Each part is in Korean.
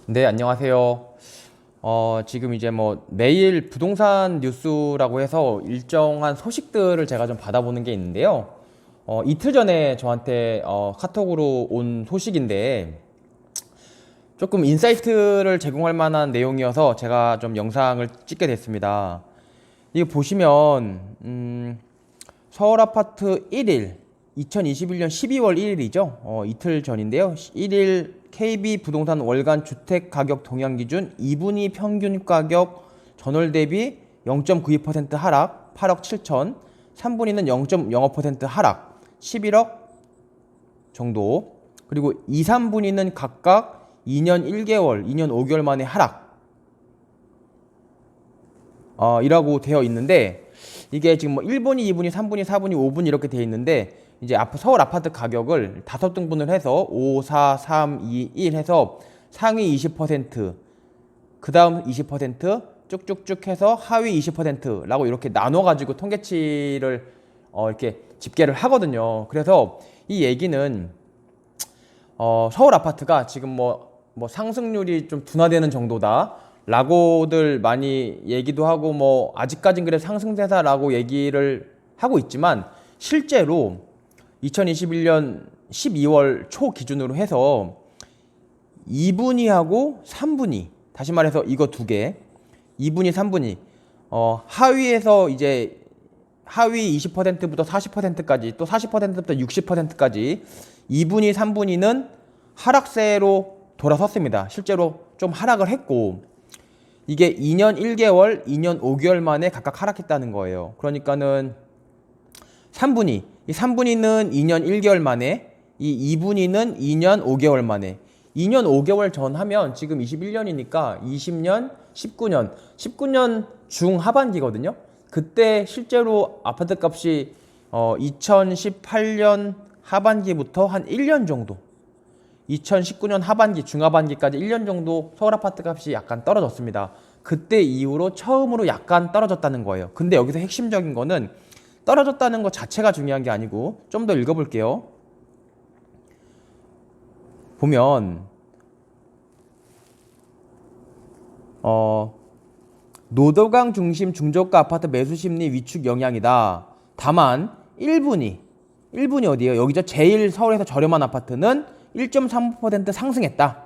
네, 안녕하세요. 지금 이제 뭐 매일 부동산 뉴스라고 해서 일정한 소식들을 제가 좀 받아보는 게 있는데요. 이틀 전에 저한테 카톡으로 온 소식인데 조금 인사이트를 제공할 만한 내용이어서 제가 좀 영상을 찍게 됐습니다. 이거 보시면 서울 아파트 1일 2021년 12월 1일이죠. 이틀 전인데요. 1일 KB 부동산 월간 주택 가격 동향 기준 2분위 평균 가격 전월 대비 0.92% 하락 8억 7천, 3분위는 0.05% 하락 11억 정도. 그리고 2, 3분위는 각각 2년 1개월, 2년 5개월 만에 하락 이라고 되어 있는데, 이게 지금 뭐 1분위, 2분위, 3분위, 4분위, 5분위 이렇게 되어 있는데, 이제 서울 아파트 가격을 5등분을 해서 5, 4, 3, 2, 1 해서 상위 20%, 그 다음 20%, 쭉쭉쭉 해서 하위 20%라고 이렇게 나눠가지고 통계치를 이렇게 집계를 하거든요. 그래서 이 얘기는 서울 아파트가 지금 뭐 상승률이 좀 둔화되는 정도다 라고들 많이 얘기도 하고, 뭐 아직까진 그래 상승세다라고 얘기를 하고 있지만, 실제로 2021년 12월 초 기준으로 해서 2분위하고 3분위, 다시 말해서 이거 두 개, 2분위, 3분위, 하위에서 이제 하위 20%부터 40%까지, 또 40%부터 60%까지 2분위, 3분위는 하락세로 돌아섰습니다. 실제로 좀 하락을 했고, 이게 2년 1개월, 2년 5개월 만에 각각 하락했다는 거예요. 그러니까는 3분위, 이 3분위는 2년 1개월 만에, 이 2분위는 2년 5개월 만에. 2년 5개월 전 하면 지금 21년이니까 20년, 19년 중하반기거든요. 그때 실제로 아파트 값이 2018년 하반기부터 한 1년 정도, 2019년 하반기, 중하반기까지 1년 정도 서울 아파트 값이 약간 떨어졌습니다. 그때 이후로 처음으로 약간 떨어졌다는 거예요. 근데 여기서 핵심적인 거는 떨어졌다는 것 자체가 중요한 게 아니고, 좀 더 읽어볼게요. 보면 노도강 중심 중저가 아파트 매수 심리 위축 영향이다. 다만 1분위 어디예요? 여기죠. 제일 서울에서 저렴한 아파트는 1.3% 상승했다.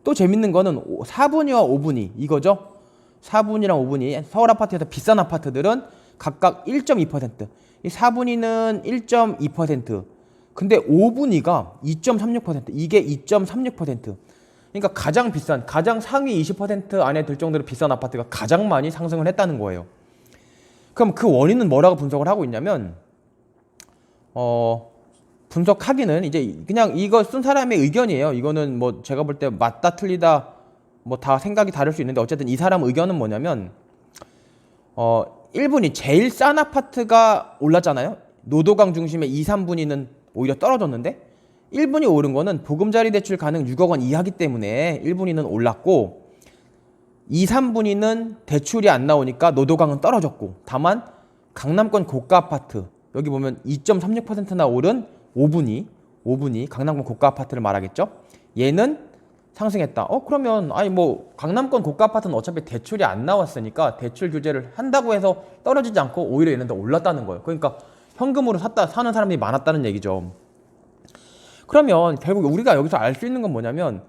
또 재밌는 거는 4분위와 5분위 이거죠. 4분위랑 5분위, 서울 아파트에서 비싼 아파트들은 각각 1.2%, 이 4분위는 1.2%, 근데 5분위가 2.36%, 이게 2.36%. 그러니까 가장 비싼, 가장 상위 20% 안에 들 정도로 비싼 아파트가 가장 많이 상승을 했다는 거예요. 그럼 그 원인은 뭐라고 분석을 하고 있냐면, 분석하기는 이제 그냥 이거 쓴 사람의 의견이에요. 이거는 뭐 제가 볼 때 맞다 틀리다 뭐 다 생각이 다를 수 있는데, 어쨌든 이 사람 의견은 뭐냐면, 1분위 제일 싼 아파트가 올랐잖아요. 노도강 중심의 2, 3분위는 오히려 떨어졌는데, 1분위 오른 거는 보금자리 대출 가능 6억 원 이하기 때문에 1분위는 올랐고, 2, 3분위는 대출이 안 나오니까 노도강은 떨어졌고, 다만 강남권 고가 아파트, 여기 보면 2.36%나 오른 5분위 강남권 고가 아파트를 말하겠죠. 얘는 상승했다. 그러면 아니 뭐 강남권 고가 아파트는 어차피 대출이 안 나왔으니까 대출 규제를 한다고 해서 떨어지지 않고 오히려 얘는 더 올랐다는 거예요. 그러니까 현금으로 사는 사람들이 많았다는 얘기죠. 그러면 결국 우리가 여기서 알 수 있는 건 뭐냐면,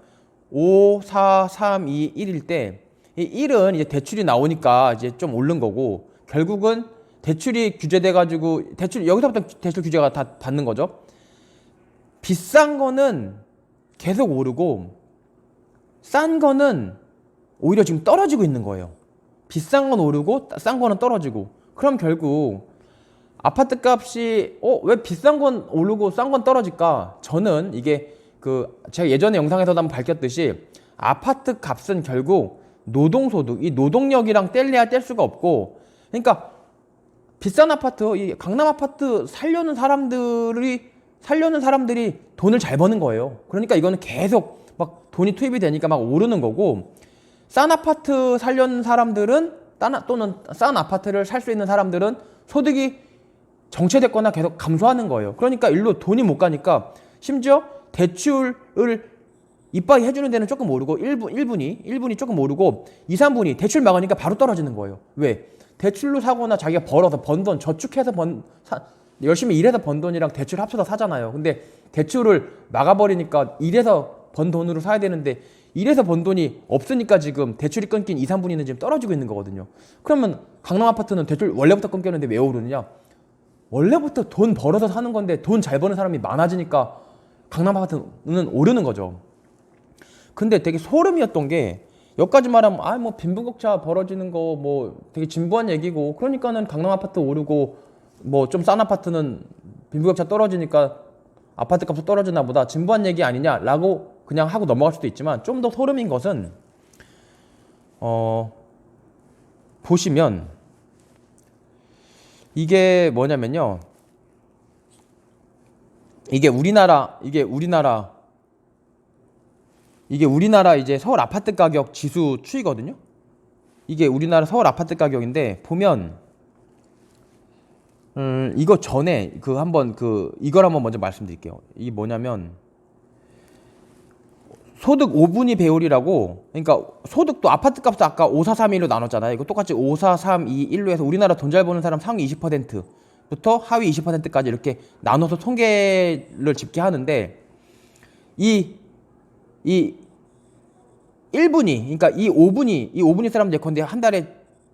5, 4, 3, 2, 1일 때, 이 1은 이제 대출이 나오니까 이제 좀 오른 거고, 결국은 대출이 규제돼 가지고 여기서부터 대출 규제가 다 받는 거죠. 비싼 거는 계속 오르고 싼 거는 오히려 지금 떨어지고 있는 거예요. 비싼 건 오르고 싼 거는 떨어지고. 그럼 결국 아파트 값이 왜 비싼 건 오르고 싼 건 떨어질까? 저는 이게 제가 예전에 영상에서도 한번 밝혔듯이, 아파트 값은 결국 노동소득, 이 노동력이랑 뗄래야 뗄 수가 없고, 그러니까 비싼 아파트, 이 강남 아파트 살려는 사람들이 돈을 잘 버는 거예요. 그러니까 이거는 계속 막 돈이 투입이 되니까 막 오르는 거고, 싼 아파트 살려는 사람들은, 또는 싼 아파트를 살 수 있는 사람들은 소득이 정체됐거나 계속 감소하는 거예요. 그러니까 일로 돈이 못 가니까 심지어 대출을 이빠이 해주는 데는 조금 오르고 1분이 조금 오르고 2, 3분이 대출 막으니까 바로 떨어지는 거예요. 왜? 대출로 사거나 자기가 벌어서 번 돈, 저축해서 열심히 일해서 번 돈이랑 대출 합쳐서 사잖아요. 근데 대출을 막아버리니까 일해서 번 돈으로 사야 되는데 일해서 번 돈이 없으니까 지금 대출이 끊긴 2, 3분위는 지금 떨어지고 있는 거거든요. 그러면 강남 아파트는 대출 원래부터 끊겼는데 왜 오르느냐? 원래부터 돈 벌어서 사는 건데 돈 잘 버는 사람이 많아지니까 강남 아파트는 오르는 거죠. 근데 되게 소름이었던 게 여기까지 말하면 뭐 빈부격차 벌어지는 거 뭐 되게 진부한 얘기고 그러니까는 강남 아파트 오르고 뭐 좀 싼 아파트는 빈부격차 떨어지니까 아파트 값도 떨어지나 보다 진부한 얘기 아니냐라고 그냥 하고 넘어갈 수도 있지만 좀 더 소름인 것은 보시면 이게 뭐냐면요. 이게 우리나라 이제 서울 아파트 가격 지수 추이거든요. 이게 우리나라 서울 아파트 가격인데 보면 이거 전에 이걸 한번 먼저 말씀드릴게요. 이게 뭐냐면 소득 5분위 배율이라고, 그러니까 소득도 아파트 값도 아까 5, 4, 3, 1로 나눴잖아요. 이거 똑같이 5, 4, 3, 2, 1로 해서 우리나라 돈 잘 버는 사람 상위 20%부터 하위 20%까지 이렇게 나눠서 통계를 집계하는데 이 1분위, 그러니까 이 5분위 사람 예컨대 한 달에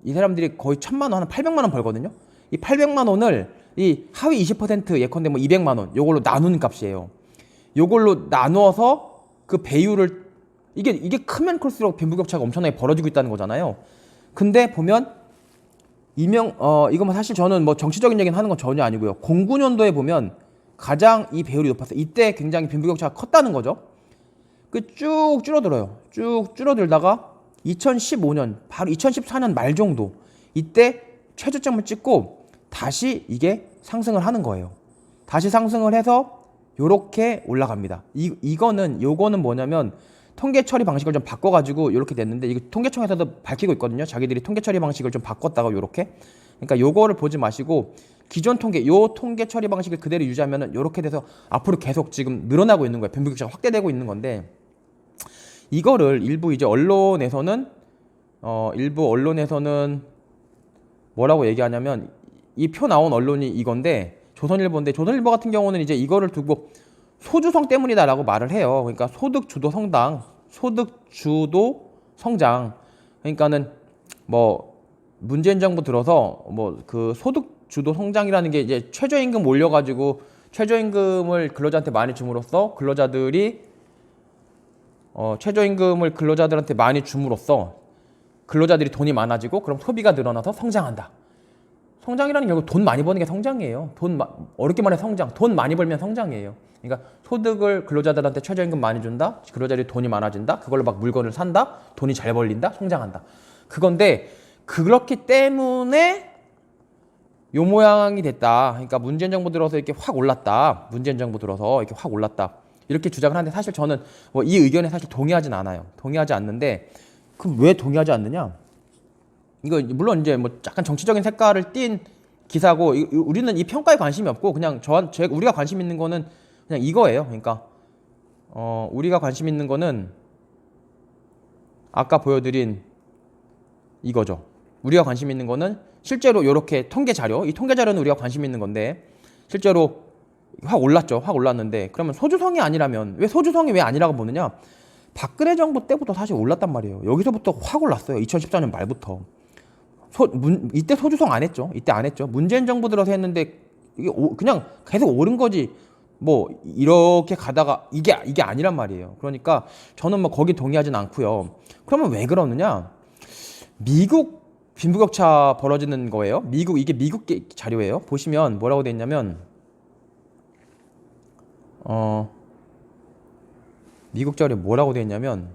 이 사람들이 거의 1,000만 원, 한 800만 원 벌거든요. 이 800만 원을 이 하위 20% 예컨대 뭐 200만 원 요걸로 나누는 값이에요. 요걸로 나누어서 그 배율을 이게 크면 클수록 빈부격차가 엄청나게 벌어지고 있다는 거잖아요. 근데 보면 이거 사실 저는 뭐 정치적인 얘기는 하는 건 전혀 아니고요. 09년도에 보면 가장 이 배율이 높았어요. 이때 굉장히 빈부격차가 컸다는 거죠. 쭉 줄어들어요. 쭉 줄어들다가 2015년 바로 2014년 말 정도 이때 최저점을 찍고 다시 이게 상승을 하는 거예요. 다시 상승을 해서 요렇게 올라갑니다. 요거는 뭐냐면 통계 처리 방식을 좀 바꿔가지고 이렇게 됐는데 이거 통계청에서도 밝히고 있거든요. 자기들이 통계 처리 방식을 좀 바꿨다가 요렇게. 그러니까 요거를 보지 마시고 기존 요 통계 처리 방식을 그대로 유지하면은 요렇게 돼서 앞으로 계속 지금 늘어나고 있는 거예요. 빈부격차가 확대되고 있는 건데 이거를 일부 언론에서는 뭐라고 얘기하냐면 이 표 나온 언론이 이건데 조선일보인데 조선일보 같은 경우는 이제 이거를 두고 소주성 때문이다라고 말을 해요. 그러니까 소득 주도 성장. 그러니까는 뭐 문재인 정부 들어서 뭐 그 소득 주도 성장이라는 게 이제 최저임금 올려가지고 최저임금을 근로자한테 많이 줌으로써 최저임금을 근로자들한테 많이 줌으로써 근로자들이 돈이 많아지고 그럼 소비가 늘어나서 성장한다. 성장이라는 게 결국 돈 많이 버는 게 성장이에요. 어렵게 말해 성장. 돈 많이 벌면 성장이에요. 그러니까 소득을 근로자들한테 최저임금 많이 준다. 근로자들이 돈이 많아진다. 그걸로 막 물건을 산다. 돈이 잘 벌린다. 성장한다. 그건데 그렇기 때문에 요 모양이 됐다. 그러니까 문재인 정부 들어서 이렇게 확 올랐다. 이렇게 주장을 하는데 사실 저는 뭐 이 의견에 사실 동의하진 않아요. 동의하지 않는데 그럼 왜 동의하지 않느냐? 이거 물론 이제 뭐 약간 정치적인 색깔을 띤 기사고 우리는 이 평가에 관심이 없고 그냥 우리가 관심 있는 거는 그냥 이거예요. 그러니까 우리가 관심 있는 거는 아까 보여드린 이거죠. 우리가 관심 있는 거는 실제로 이렇게 통계 자료는 우리가 관심 있는 건데 실제로 확 올랐는데 그러면 소주성이 아니라면 소주성이 왜 아니라고 보느냐? 박근혜 정부 때부터 사실 올랐단 말이에요. 여기서부터 확 올랐어요. 2014년 말부터. 이때 소주성 안 했죠. 문재인 정부 들어서 했는데 이게 그냥 계속 오른 거지. 뭐 이렇게 가다가 이게 아니란 말이에요. 그러니까 저는 뭐 거기 동의하진 않고요. 그러면 왜 그러느냐? 미국 빈부격차 벌어지는 거예요. 이게 미국 자료예요. 보시면 뭐라고 돼 있냐면 미국 자료에 뭐라고 돼 있냐면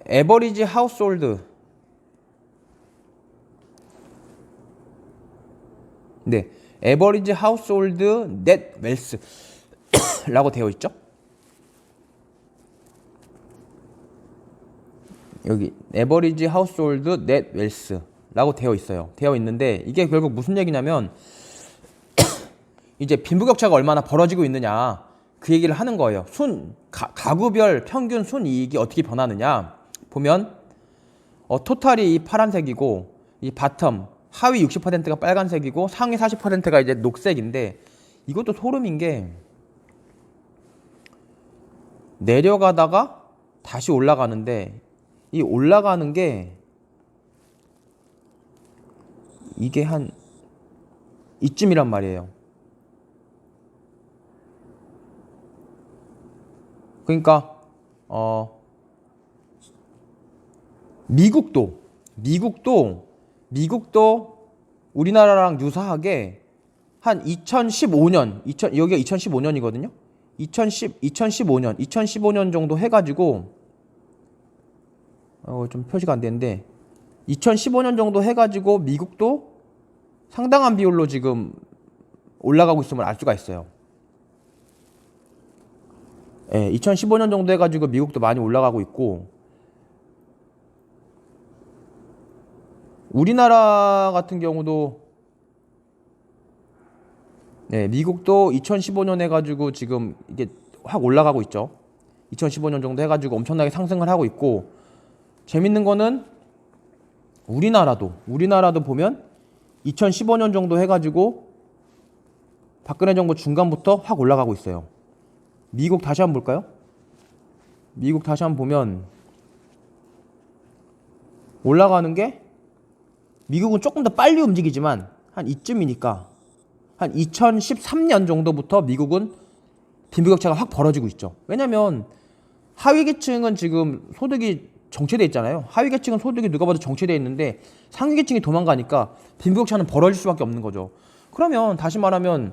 에버리지 하우스홀드 에버리지 하우스홀드 넷 웰스라고 되어 있죠. 여기 에버리지 하우스홀드 넷 웰스라고 되어 있는데 이게 결국 무슨 얘기냐면 이제 빈부격차가 얼마나 벌어지고 있느냐 그 얘기를 하는 거예요. 가구별 평균 순이익이 어떻게 변하느냐 보면 토탈이 이 파란색이고 이 바텀 하위 60%가 빨간색이고 상위 40%가 이제 녹색인데 이것도 소름인 게 내려가다가 다시 올라가는데 이 올라가는 게 이게 한 이쯤이란 말이에요. 그러니까 미국도 우리나라랑 유사하게 한 2015년 여기가 2015년이거든요. 2015년 정도 해가지고 좀 표시가 안 되는데 2015년 정도 해가지고 미국도 상당한 비율로 지금 올라가고 있음을 알 수가 있어요. 예, 2015년 정도 해가지고 미국도 많이 올라가고 있고 우리나라 같은 경우도 네, 미국도 2015년 해가지고 지금 이게 확 올라가고 있죠. 2015년 정도 해가지고 엄청나게 상승을 하고 있고 재밌는 거는 우리나라도 보면 2015년 정도 해가지고 박근혜 정부 중간부터 확 올라가고 있어요. 미국 다시 한번 볼까요? 미국 다시 한번 보면 올라가는 게 미국은 조금 더 빨리 움직이지만 한 이쯤이니까 한 2013년 정도부터 미국은 빈부격차가 확 벌어지고 있죠. 왜냐면 하위 계층은 지금 소득이 정체돼 있잖아요. 하위 계층은 소득이 누가 봐도 정체돼 있는데 상위 계층이 도망가니까 빈부격차는 벌어질 수밖에 없는 거죠. 그러면 다시 말하면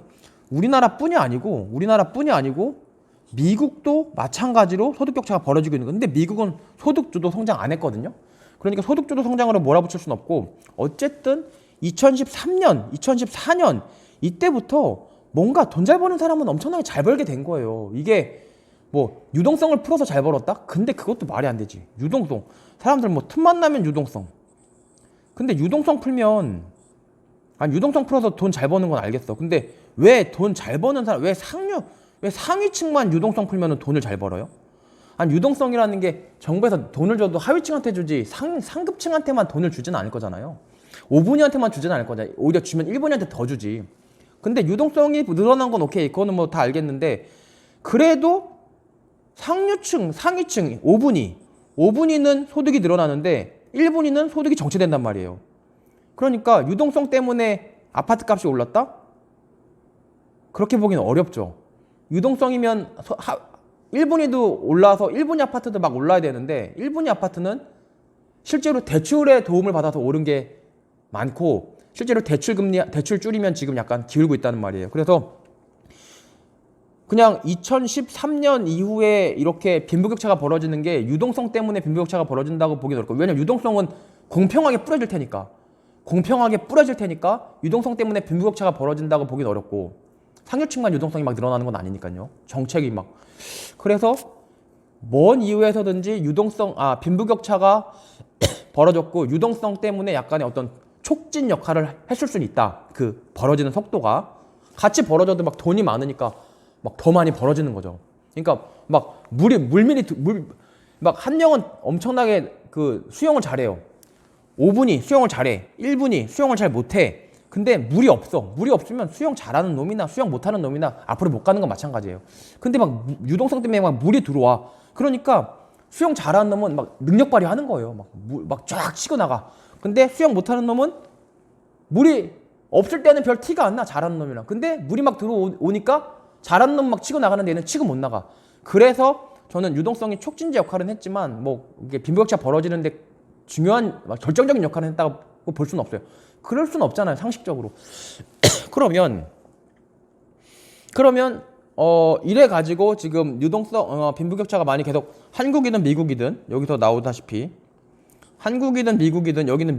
우리나라뿐이 아니고 미국도 마찬가지로 소득격차가 벌어지고 있는 건데 미국은 소득주도 성장 안 했거든요. 그러니까 소득주도 성장으로 몰아붙일 수는 없고 어쨌든 2014년 이때부터 뭔가 돈 잘 버는 사람은 엄청나게 잘 벌게 된 거예요. 이게 뭐 유동성을 풀어서 잘 벌었다? 근데 그것도 말이 안 되지. 유동성. 사람들 뭐 틈만 나면 유동성. 근데 유동성 풀면 유동성 풀어서 돈 잘 버는 건 알겠어. 근데 왜 돈 잘 버는 사람 왜 상위층만 유동성 풀면 돈을 잘 벌어요? 유동성이라는 게 정부에서 돈을 줘도 하위층한테 주지 상급층한테만 돈을 주지는 않을 거잖아요. 5분위한테만 주지는 않을 거잖아요. 오히려 주면 1분위한테 더 주지. 근데 유동성이 늘어난 건 오케이. 그거는 뭐 다 알겠는데 그래도 상류층, 상위층, 5분위는 소득이 늘어나는데 1분위는 소득이 정체된단 말이에요. 그러니까 유동성 때문에 아파트 값이 올랐다? 그렇게 보기는 어렵죠. 유동성이면 1분위도 올라서 1분위 아파트도 막 올라야 되는데 1분위 아파트는 실제로 대출의 도움을 받아서 오른 게 많고 실제로 대출 줄이면 지금 약간 기울고 있다는 말이에요. 그래서 그냥 2013년 이후에 이렇게 빈부격차가 벌어지는 게 유동성 때문에 빈부격차가 벌어진다고 보기는 어렵고 왜냐면 유동성은 공평하게 뿌려질 테니까 유동성 때문에 빈부격차가 벌어진다고 보기는 어렵고 상류층만 유동성이 막 늘어나는 건 아니니까요. 정책이 막 그래서 뭔 이유에서든지 빈부격차가 벌어졌고 유동성 때문에 약간의 어떤 촉진 역할을 했을 수는 있다. 그 벌어지는 속도가 같이 벌어져도 막 돈이 많으니까 막 더 많이 벌어지는 거죠. 그러니까 막 막 한 명은 엄청나게 그 수영을 잘해요. 5분이 수영을 잘해. 1분이 수영을 잘 못해. 근데 물이 없으면 수영 잘하는 놈이나 수영 못하는 놈이나 앞으로 못 가는 건 마찬가지예요. 근데 막 유동성 때문에 막 물이 들어와. 그러니까 수영 잘하는 놈은 막 능력 발휘하는 거예요. 막 쫙 치고 나가. 근데 수영 못하는 놈은 물이 없을 때는 별 티가 안 나. 잘하는 놈이랑. 근데 물이 막 들어오니까 잘하는 놈 막 치고 나가는데 얘는 치고 못 나가. 그래서 저는 유동성이 촉진제 역할은 했지만 뭐 이게 빈부격차 벌어지는데 중요한 결정적인 역할을 했다고 볼 수는 없어요. 그럴 수는 없잖아요. 상식적으로. 그러면 이래 가지고 지금 빈부격차가 많이 계속 한국이든 미국이든 여기서 나오다시피 한국이든 미국이든 여긴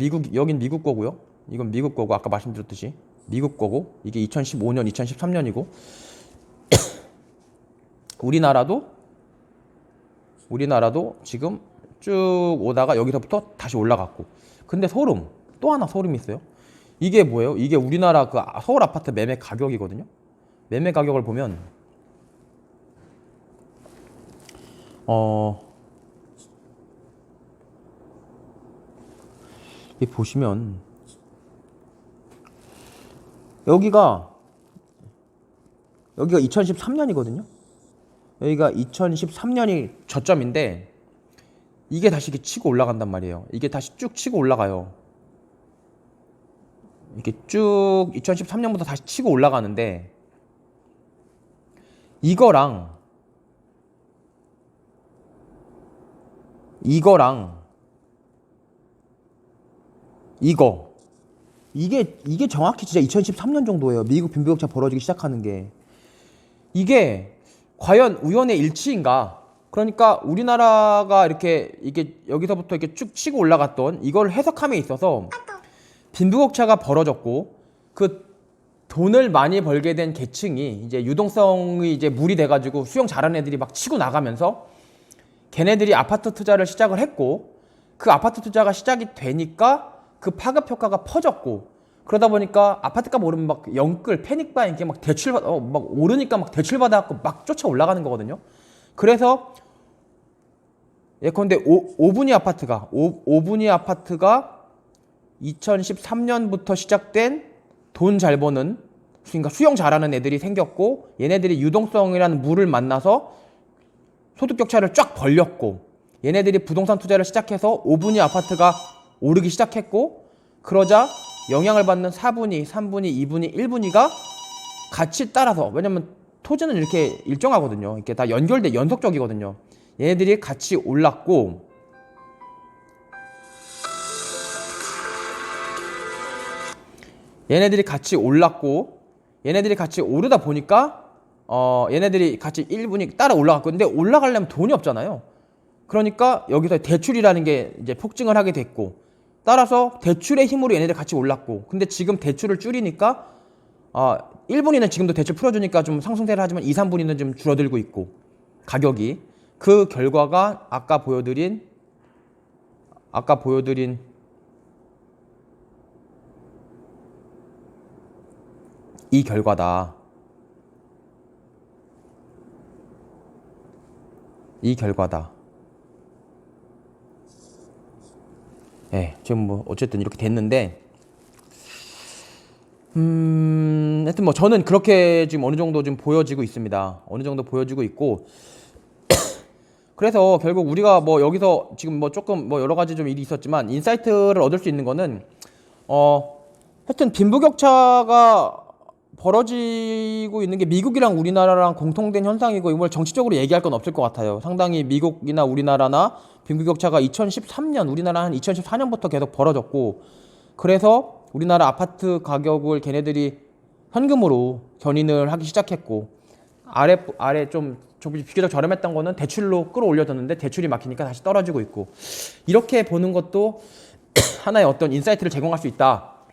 미국 거고요. 이건 미국 거고 아까 말씀드렸듯이 미국 거고 이게 2015년, 2013년이고 우리나라도 지금 쭉 오다가 여기서부터 다시 올라갔고 근데 또 하나 소름이 있어요. 이게 뭐예요? 이게 우리나라 그 서울 아파트 매매 가격이거든요. 매매 가격을 보면 이 보시면 여기가 2013년이거든요. 여기가 2013년이 저점인데 이게 다시 이렇게 치고 올라간단 말이에요. 이게 다시 쭉 치고 올라가요. 이렇게 쭉 2013년부터 다시 치고 올라가는데 이거랑 이게 정확히 진짜 2013년 정도예요. 미국 빈부격차 벌어지기 시작하는 게. 이게 과연 우연의 일치인가? 그러니까 우리나라가 이게 여기서부터 이렇게 쭉 치고 올라갔던 이걸 해석함에 있어서 빈부격차가 벌어졌고 그 돈을 많이 벌게 된 계층이 이제 유동성이 이제 물이 돼가지고 수용 잘하는 애들이 막 치고 나가면서 걔네들이 아파트 투자를 시작을 했고 그 아파트 투자가 시작이 되니까 그 파급 효과가 퍼졌고 그러다 보니까 아파트값 오르면 막 영끌 패닉바잉 이렇게 막 대출 막 오르니까 막 대출 받아갖고 막 쫓아 올라가는 거거든요. 그래서 예컨대 오분위 아파트가 2013년부터 시작된 돈 잘 버는 그러니까 수용 잘하는 애들이 생겼고 얘네들이 유동성이라는 물을 만나서 소득 격차를 쫙 벌렸고 얘네들이 부동산 투자를 시작해서 5분위 아파트가 오르기 시작했고 그러자 영향을 받는 4분위, 3분위, 2분위, 1분위가 같이 따라서 왜냐면 토지는 이렇게 일정하거든요. 이렇게 다 연결돼 연속적이거든요. 얘네들이 같이 올랐고 얘네들이 같이 오르다 보니까 얘네들이 같이 1분위 따라 올라갔고 근데 올라가려면 돈이 없잖아요. 그러니까 여기서 대출이라는 게 이제 폭증을 하게 됐고 따라서 대출의 힘으로 얘네들 같이 올랐고 근데 지금 대출을 줄이니까 1분위는 지금도 대출 풀어주니까 좀 상승세를 하지만 2, 3분위는 좀 줄어들고 있고 가격이 그 결과가 아까 보여드린 이 결과다. 예, 지금 뭐 어쨌든 이렇게 됐는데 하여튼 뭐 저는 그렇게 지금 어느 정도 좀 보여지고 있습니다. 어느 정도 보여지고 있고 그래서 결국 우리가 뭐 여기서 지금 뭐 조금 뭐 여러 가지 좀 일이 있었지만 인사이트를 얻을 수 있는 거는 하여튼 빈부격차가 벌어지고 있는 게 미국이랑 우리나라랑 공통된 현상이고 이걸 정치적으로 얘기할 건 없을 것 같아요. 상당히 미국이나 우리나라나 빈부격차가 2013년 우리나라 한 2014년부터 계속 벌어졌고 그래서 우리나라 아파트 가격을 걔네들이 현금으로 견인을 하기 시작했고 아래 좀 비교적 저렴했던 거는 대출로 끌어올려졌는데 대출이 막히니까 다시 떨어지고 있고 이렇게 보는 것도 하나의 어떤 인사이트를 제공할 수 있다.